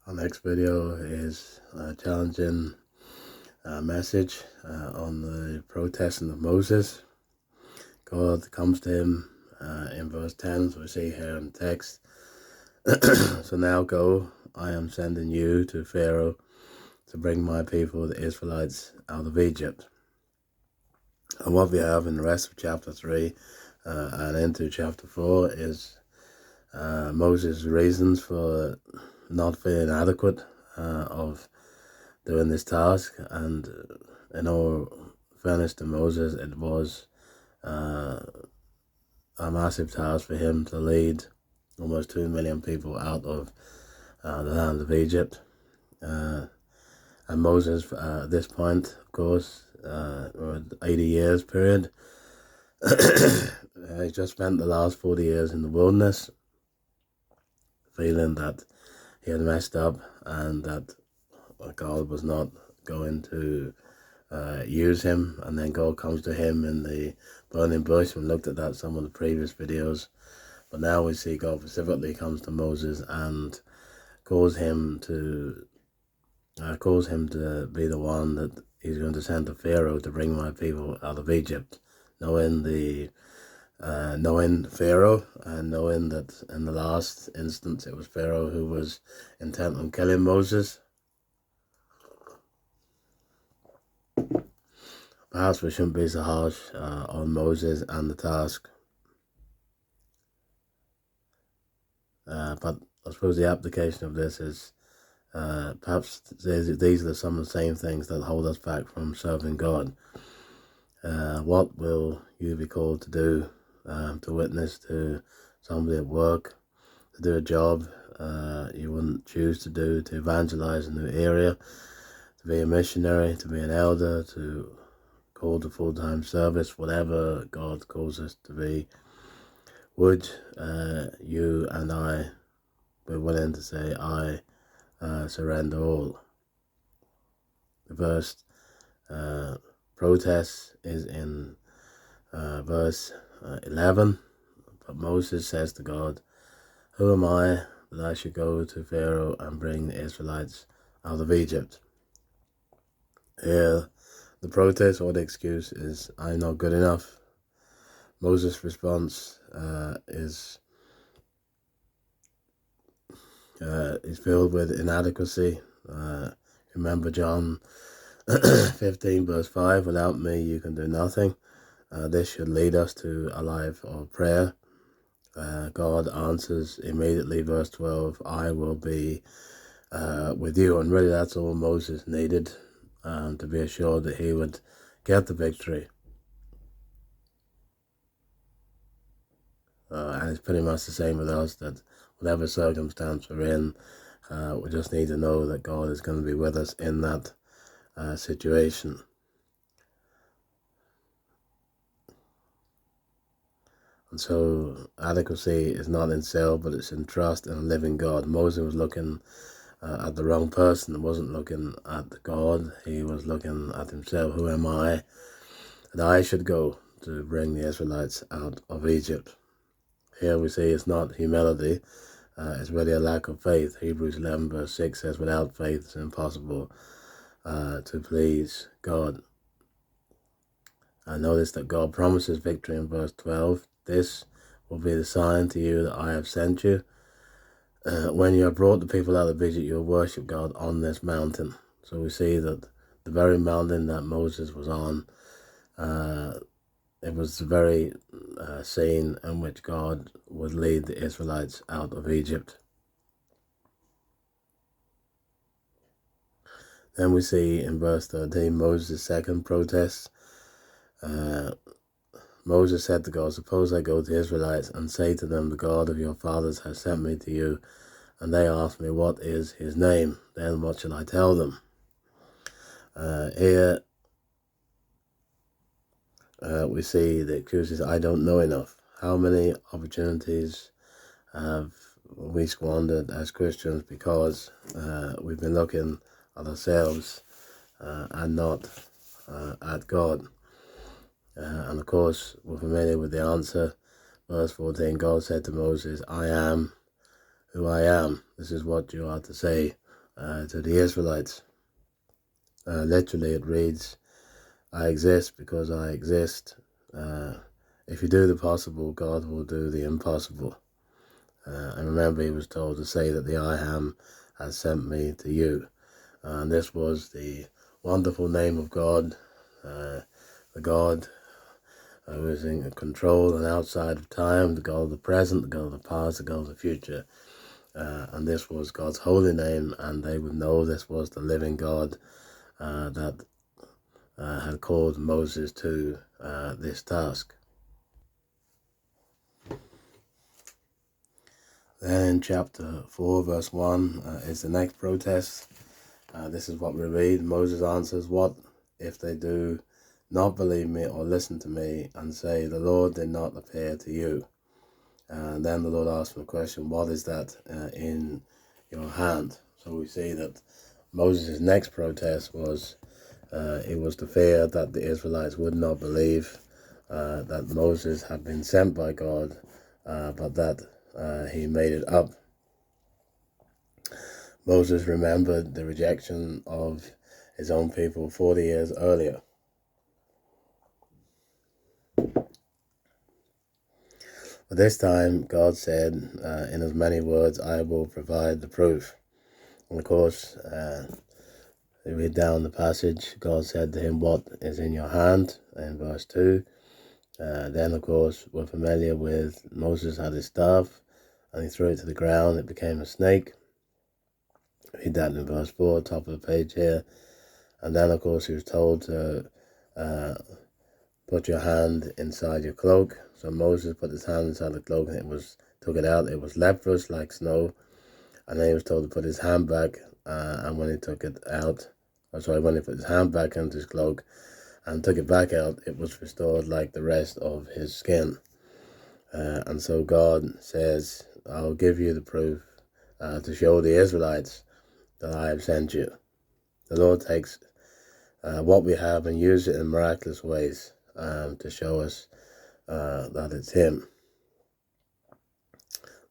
Our next video is a challenging message on the protesting of Moses. God comes to him in verse 10, as we see here in the text. So now go, I am sending you to Pharaoh to bring my people, the Israelites, out of Egypt. And what we have in the rest of chapter 3 and into chapter 4 is Moses' reasons for not feeling adequate of doing this task. And in all fairness to Moses, it was a massive task for him to lead almost 2 million people out of the land of Egypt. And Moses, at this point, of course, 80 years period, he just spent the last 40 years in the wilderness, feeling that he had messed up and that God was not going to use him. And then God comes to him in the burning bush. We looked at that in some of the previous videos. But now we see God specifically comes to Moses and calls him to be the one that he's going to send to Pharaoh to bring my people out of Egypt. Knowing Pharaoh and knowing that in the last instance it was Pharaoh who was intent on killing Moses. Perhaps we shouldn't be so harsh on Moses and the task. But I suppose the application of this is perhaps these are some of the same things that hold us back from serving God. What will you be called to do? To witness to somebody at work, to do a job you wouldn't choose to do, to evangelize a new area, to be a missionary, to be an elder, to call to full-time service, whatever God calls us to be. Would you and I be willing to say, I surrender all? The first protest is in verse 11. But Moses says to God, who am I that I should go to Pharaoh and bring the Israelites out of Egypt? Here, the protest or the excuse is, I'm not good enough. Moses' response is filled with inadequacy. Remember John 15 verse 5, without me you can do nothing. This should lead us to a life of prayer. God answers immediately, verse 12, I will be with you. And really that's all Moses needed to be assured that he would get the victory. And it's pretty much the same with us, that whatever circumstance we're in, we just need to know that God is going to be with us in that situation. And so adequacy is not in self, but it's in trust in a living God. Moses was looking at the wrong person. He wasn't looking at God. He was looking at himself. Who am I that I should go to bring the Israelites out of Egypt? Here we see it's not humility. It's really a lack of faith. Hebrews 11 verse 6 says, without faith it's impossible to please God. I notice that God promises victory in verse 12. This will be the sign to you that I have sent you. When you have brought the people out of Egypt, you will worship God on this mountain. So we see that the very mountain that Moses was on, it was the very scene in which God would lead the Israelites out of Egypt. Then we see in verse 13 Moses' second protest. Moses said to God, suppose I go to the Israelites and say to them, the God of your fathers has sent me to you, and they ask me, what is his name? Then what shall I tell them? Here we see the excuses, I don't know enough. How many opportunities have we squandered as Christians because we've been looking at ourselves and not at God? And of course, we're familiar with the answer. Verse 14, God said to Moses, I am who I am. This is what you are to say to the Israelites. Literally it reads, I exist because I exist. If you do the possible, God will do the impossible. And remember, he was told to say that the I Am has sent me to you. And this was the wonderful name of God, the God who is in control and outside of time, the God of the present, the God of the past, the God of the future. And this was God's holy name, and they would know this was the living God that had called Moses to this task. Then in chapter 4, verse 1 is the next protest. This is what we read. Moses answers, what if they do not believe me or listen to me and say, the Lord did not appear to you? And then the Lord asked him a question, what is that in your hand? So we see that Moses' next protest was, it was the fear that the Israelites would not believe that Moses had been sent by God, but that he made it up. Moses remembered the rejection of his own people 40 years earlier. But this time, God said, in as many words, I will provide the proof. And of course, we read down the passage, God said to him, what is in your hand? In verse 2. Then, of course, we're familiar with Moses had his staff, and he threw it to the ground. It became a snake. Read that in verse 4, top of the page here. And then, of course, he was told to put your hand inside your cloak. So Moses put his hand inside the cloak, and took it out. It was leprous like snow. And then he was told to put his hand back. And when he took it out, when he put his hand back into his cloak and took it back out, it was restored like the rest of his skin. And so God says, I'll give you the proof to show the Israelites that I have sent you. The Lord takes what we have and uses it in miraculous ways to show us that it's him.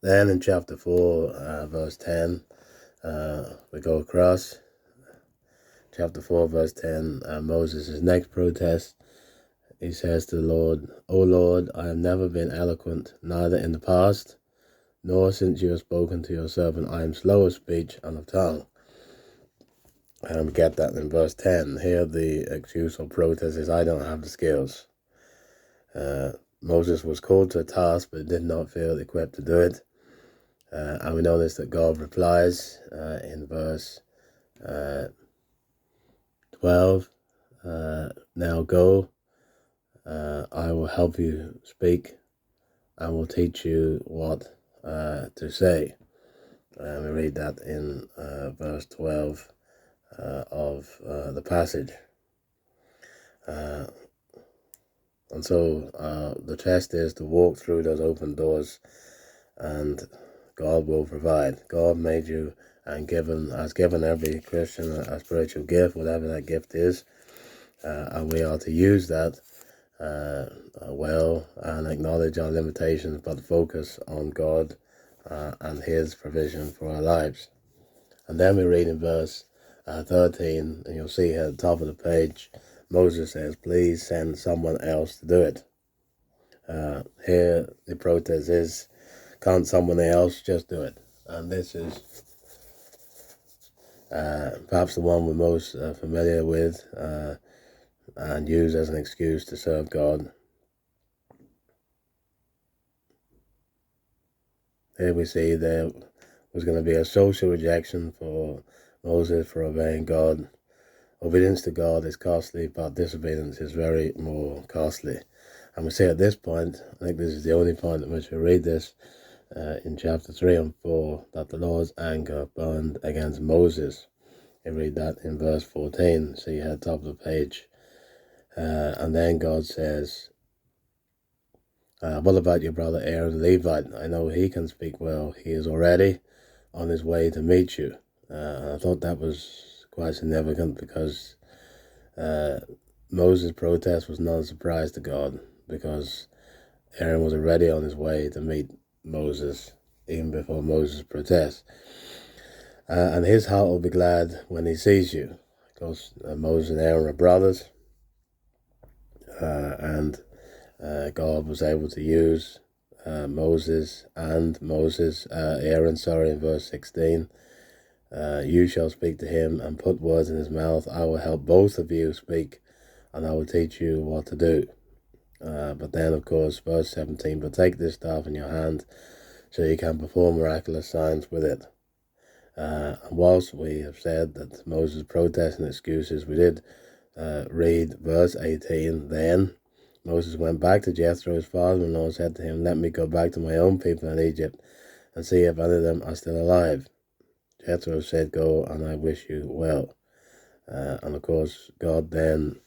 Then in chapter 4, verse 10, we go across. Chapter 4, verse 10, Moses' next protest. He says to the Lord, O Lord, I have never been eloquent, neither in the past, nor since you have spoken to your servant. I am slow of speech and of tongue. And we get that in verse 10. Here the excuse or protest is, I don't have the skills. Moses was called to a task, but did not feel equipped to do it. And we notice that God replies in verse 12, now go, I will help you speak, and will teach you what to say. We read that in verse 12 of the passage. And so the test is to walk through those open doors, and God will provide. God made you and has given every Christian a spiritual gift, whatever that gift is, and we are to use that well and acknowledge our limitations, but focus on God and his provision for our lives. And then we read in verse 13, and you'll see here at the top of the page, Moses says, please send someone else to do it. Here the protest is, can't someone else just do it? And this is perhaps the one we're most familiar with and use as an excuse to serve God. Here we see there was going to be a social rejection for Moses for obeying God. Obedience to God is costly, but disobedience is very more costly. And we see at this point, I think this is the only point at which we read this, in chapter 3 and 4, that the Lord's anger burned against Moses. You read that in verse 14, see at the top of the page. And then God says, what about your brother Aaron the Levite? I know he can speak well. He is already on his way to meet you. I thought that was quite significant because Moses' protest was not a surprise to God, because Aaron was already on his way to meet Moses even before Moses' protest. And his heart will be glad when he sees you. Because Moses and Aaron are brothers, and God was able to use Aaron, in verse 16. You shall speak to him and put words in his mouth. I will help both of you speak, and I will teach you what to do. But then, of course, verse 17, but take this staff in your hand so you can perform miraculous signs with it. And whilst we have said that Moses protests and excuses, we did read verse 18. Then Moses went back to Jethro, his father-in-law, and said to him, let me go back to my own people in Egypt and see if any of them are still alive. Jethro said, go, and I wish you well. And of course, God then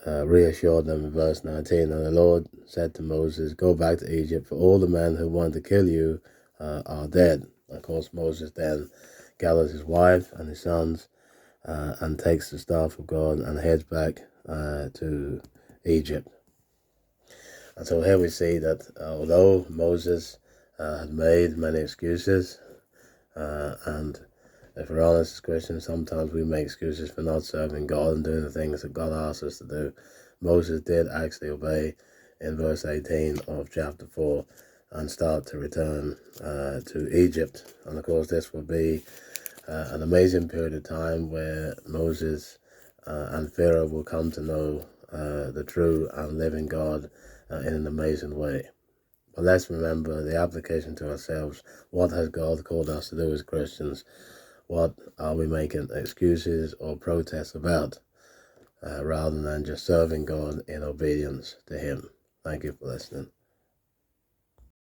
reassured them in verse 19. And the Lord said to Moses, go back to Egypt, for all the men who want to kill you are dead. Of course, Moses then gathers his wife and his sons and takes the staff of God and heads back to Egypt. And so here we see that although Moses had made many excuses, and if we're honest as Christians, sometimes we make excuses for not serving God and doing the things that God asks us to do, Moses did actually obey in verse 18 of chapter 4 and start to return to Egypt. And of course this will be an amazing period of time where Moses and Pharaoh will come to know the true and living God in an amazing way. But let's remember the application to ourselves. What has God called us to do as Christians? What are we making excuses or protests about, rather than just serving God in obedience to Him? Thank you for listening.